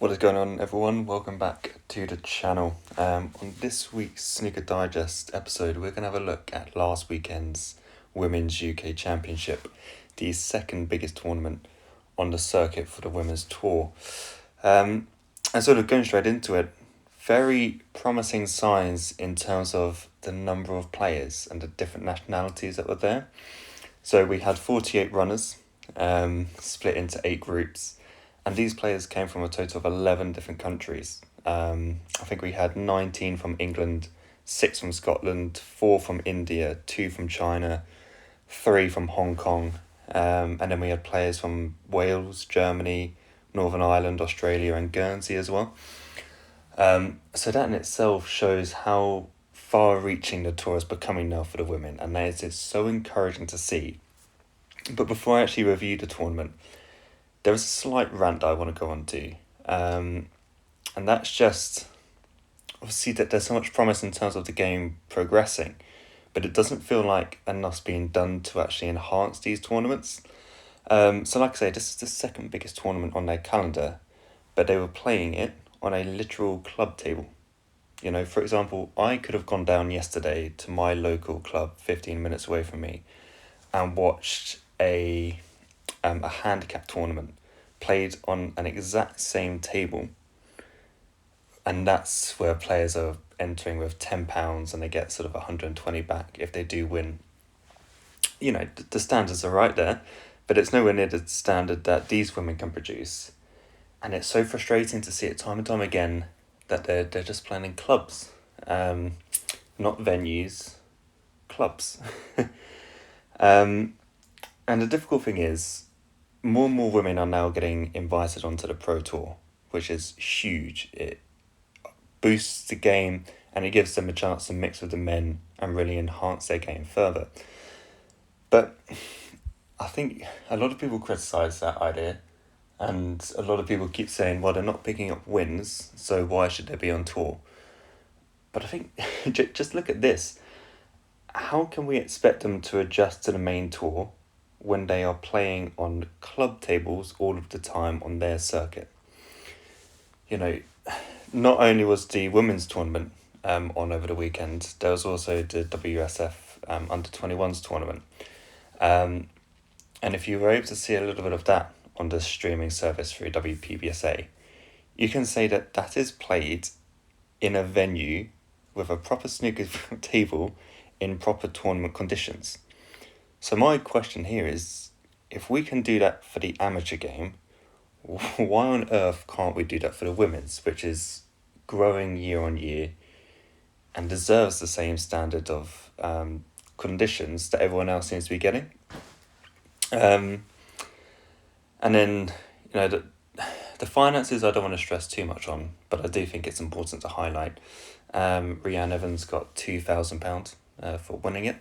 What is going on, everyone? Welcome back to the channel. On this week's Snooker Digest episode, we're going to have a look at last weekend's Women's UK Championship, the second biggest tournament on the circuit for the Women's Tour. And sort of going straight into it, very promising signs in terms of the number of players and the different nationalities that were there. So we had 48 runners, split into 8 groups. And these players came from a total of 11 different countries. I think we had 19 from England, 6 from Scotland, 4 from India, 2 from China, 3 from Hong Kong. And then we had players from Wales, Germany, Northern Ireland, Australia and Guernsey as well. So that in itself shows how far-reaching the tour is becoming now for the women. And that is so encouraging to see. But before I actually review the tournament, there is a slight rant that I want to go on to, and that's just, obviously, that there's so much promise in terms of the game progressing, but it doesn't feel like enough's being done to actually enhance these tournaments. So like I say, this is the second biggest tournament on their calendar, but they were playing it on a literal club table. You know, for example, I could have gone down yesterday to my local club 15 minutes away from me and watched a handicap tournament played on an exact same table, and that's where players are entering with £10 and they get sort of 120 back if they do win. You know, the standards are right there, but it's nowhere near the standard that these women can produce, and it's so frustrating to see it time and time again that they're just playing in clubs, not venues, clubs. And the difficult thing is, more and more women are now getting invited onto the Pro Tour, which is huge. It boosts the game and it gives them a chance to mix with the men and really enhance their game further. But I think a lot of people criticise that idea, and a lot of people keep saying, well, they're not picking up wins, so why should they be on tour? But I think, just look at this. How can we expect them to adjust to the main tour when they are playing on club tables all of the time on their circuit? You know, not only was the women's tournament on over the weekend, there was also the WSF under-21s tournament. And if you were able to see a little bit of that on the streaming service through WPBSA, you can say that that is played in a venue with a proper snooker table in proper tournament conditions. So my question here is, if we can do that for the amateur game, why on earth can't we do that for the women's, which is growing year on year and deserves the same standard of conditions that everyone else seems to be getting? And then, you know, the finances I don't want to stress too much on, but I do think it's important to highlight. Rhiannon Evans got £2,000 for winning it.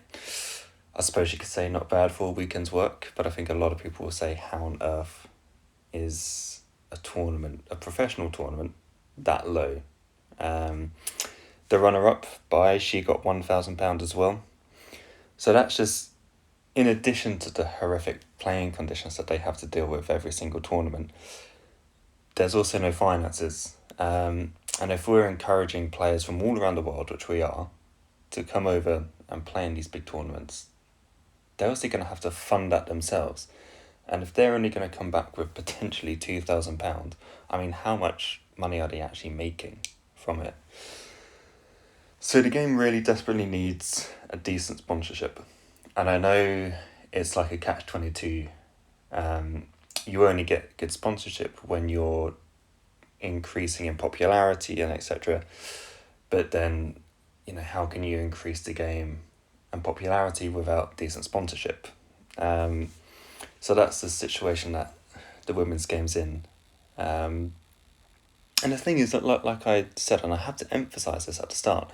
I suppose you could say not bad for a weekend's work, but I think a lot of people will say, how on earth is a tournament, a professional tournament, that low? The runner-up, she got £1,000 as well. So that's just, in addition to the horrific playing conditions that they have to deal with every single tournament, there's also no finances. And if we're encouraging players from all around the world, which we are, to come over and play in these big tournaments, they're also going to have to fund that themselves. And if they're only going to come back with potentially £2,000, I mean, how much money are they actually making from it? So the game really desperately needs a decent sponsorship. And I know it's like a catch-22. You only get good sponsorship when you're increasing in popularity and etc. But then, you know, how can you increase the game and popularity without decent sponsorship? So that's the situation that the women's game's in. And the thing is that, like I said, and I have to emphasise this at the start,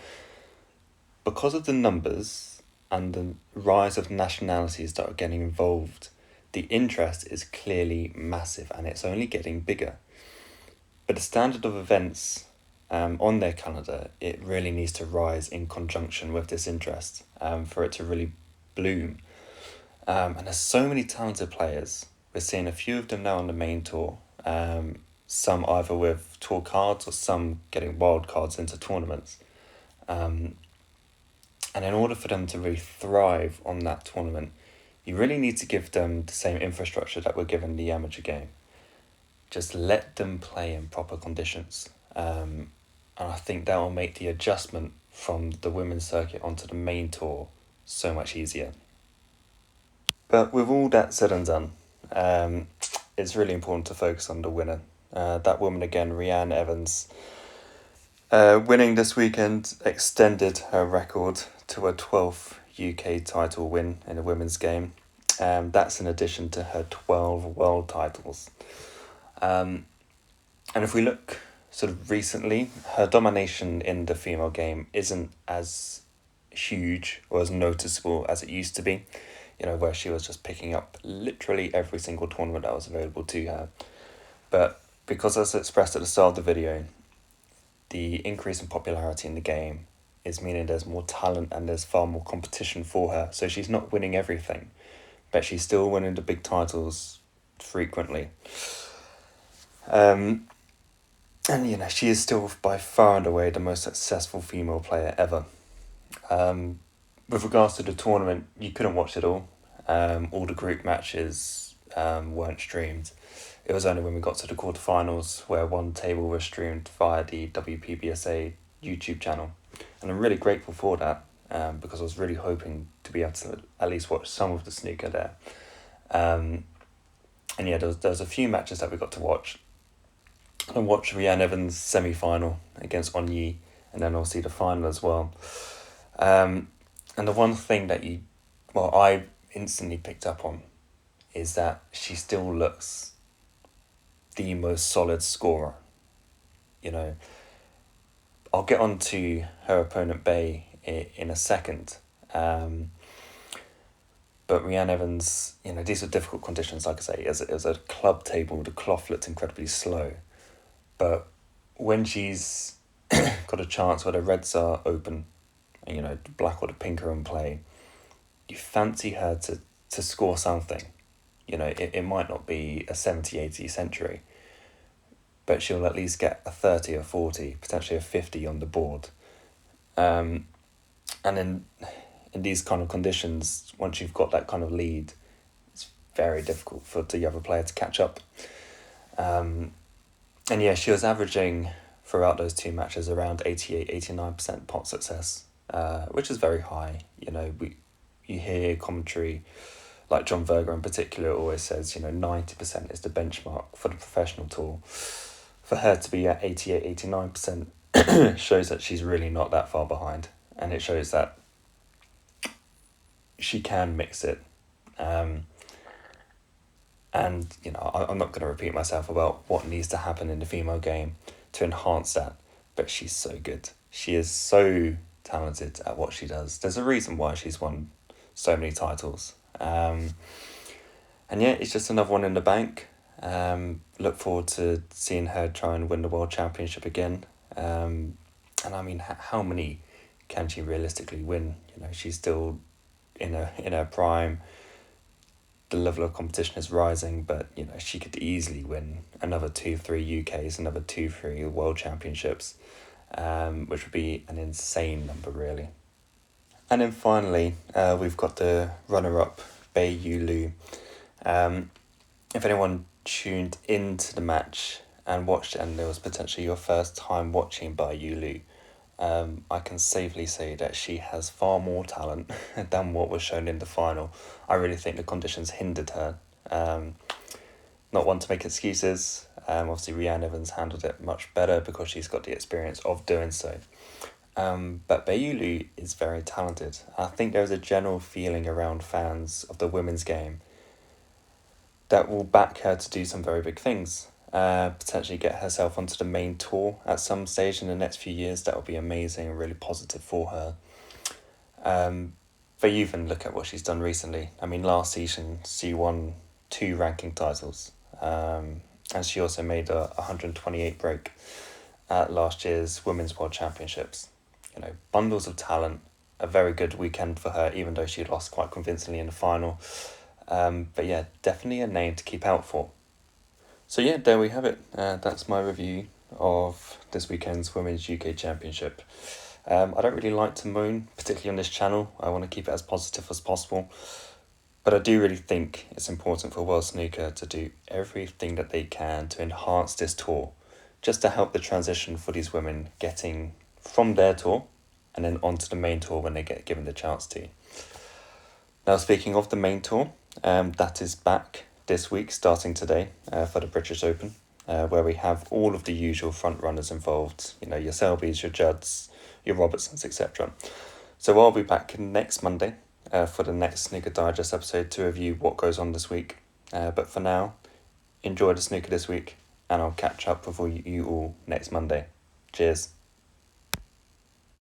because of the numbers and the rise of nationalities that are getting involved, the interest is clearly massive and it's only getting bigger. But the standard of events on their calendar, it really needs to rise in conjunction with this interest for it to really bloom. And there's so many talented players. We're seeing a few of them now on the main tour. some either with tour cards or some getting wild cards into tournaments. And in order for them to really thrive on that tournament, you really need to give them the same infrastructure that we're giving the amateur game. Just let them play in proper conditions. And I think that will make the adjustment from the women's circuit onto the main tour so much easier. But with all that said and done, it's really important to focus on the winner. That woman again, Rhiannon Evans, winning this weekend extended her record to a 12th UK title win in a women's game. That's in addition to her 12 world titles. And if we look sort of recently, her domination in the female game isn't as huge or as noticeable as it used to be, where she was just picking up literally every single tournament that was available to her. But because, as expressed at the start of the video, the increase in popularity in the game is meaning there's more talent and there's far more competition for her. So she's not winning everything, but she's still winning the big titles frequently. And, she is still by far and away the most successful female player ever. With regards to the tournament, you couldn't watch it all. All the group matches weren't streamed. It was only when we got to the quarterfinals where one table was streamed via the WPBSA YouTube channel. And I'm really grateful for that, because I was really hoping to be able to at least watch some of the snooker there. And yeah, there was a few matches that we got to watch. I watched Rhiannon Evans' semi-final against Onyi, and then obviously the final as well. And the one thing that I instantly picked up on is that she still looks the most solid scorer. I'll get on to her opponent Bay in a second. But Rhiannon Evans, these were difficult conditions, like I say. It was a club table, the cloth looked incredibly slow. But when she's got a chance where the reds are open, and the black or the pink are in play, you fancy her to score something. It might not be a 70-80 century, but she'll at least get a 30 or 40, potentially a 50 on the board. And in these kind of conditions, once you've got that kind of lead, it's very difficult for the other player to catch up. And yeah, she was averaging throughout those two matches around 88-89% pot success, which is very high. You hear commentary, like John Verger in particular always says, 90% is the benchmark for the professional tour. For her to be at 88-89% shows that she's really not that far behind, and it shows that she can mix it. And, I'm not going to repeat myself about what needs to happen in the female game to enhance that, but she's so good. She is so talented at what she does. There's a reason why she's won so many titles. And yeah, it's just another one in the bank. Look forward to seeing her try and win the World Championship again. And I mean, how many can she realistically win? She's still in her prime. The level of competition is rising, but she could easily win another 2-3 UKs, another 2-3 World Championships, which would be an insane number, really. And then finally, we've got the runner-up, Bei Yu Lu. If anyone tuned into the match and watched it, and it was potentially your first time watching Bei Yu Lu, I can safely say that she has far more talent than what was shown in the final. I really think the conditions hindered her. Not one to make excuses. Obviously, Rhiannon Evans handled it much better because she's got the experience of doing so. But Bei Yu Lu is very talented. I think there's a general feeling around fans of the women's game that will back her to do some very big things. Potentially get herself onto the main tour at some stage in the next few years. That would be amazing and really positive for her. But you even look at what she's done recently. I mean, last season she won 2 ranking titles, and she also made a 128 break at last year's Women's World Championships. Bundles of talent, a very good weekend for her, even though she lost quite convincingly in the final. But yeah, definitely a name to keep out for. So yeah, there we have it. That's my review of this weekend's Women's UK Championship. I don't really like to moan, particularly on this channel. I want to keep it as positive as possible. But I do really think it's important for World Snooker to do everything that they can to enhance this tour, just to help the transition for these women getting from their tour and then onto the main tour when they get given the chance to. Now, speaking of the main tour, that is back this week, starting today, for the British Open, where we have all of the usual front runners involved. You know, your Selbys, your Judds, your Robertsons, etc. So I'll be back next Monday for the next Snooker Digest episode to review what goes on this week. But for now, enjoy the snooker this week, and I'll catch up with you all next Monday. Cheers.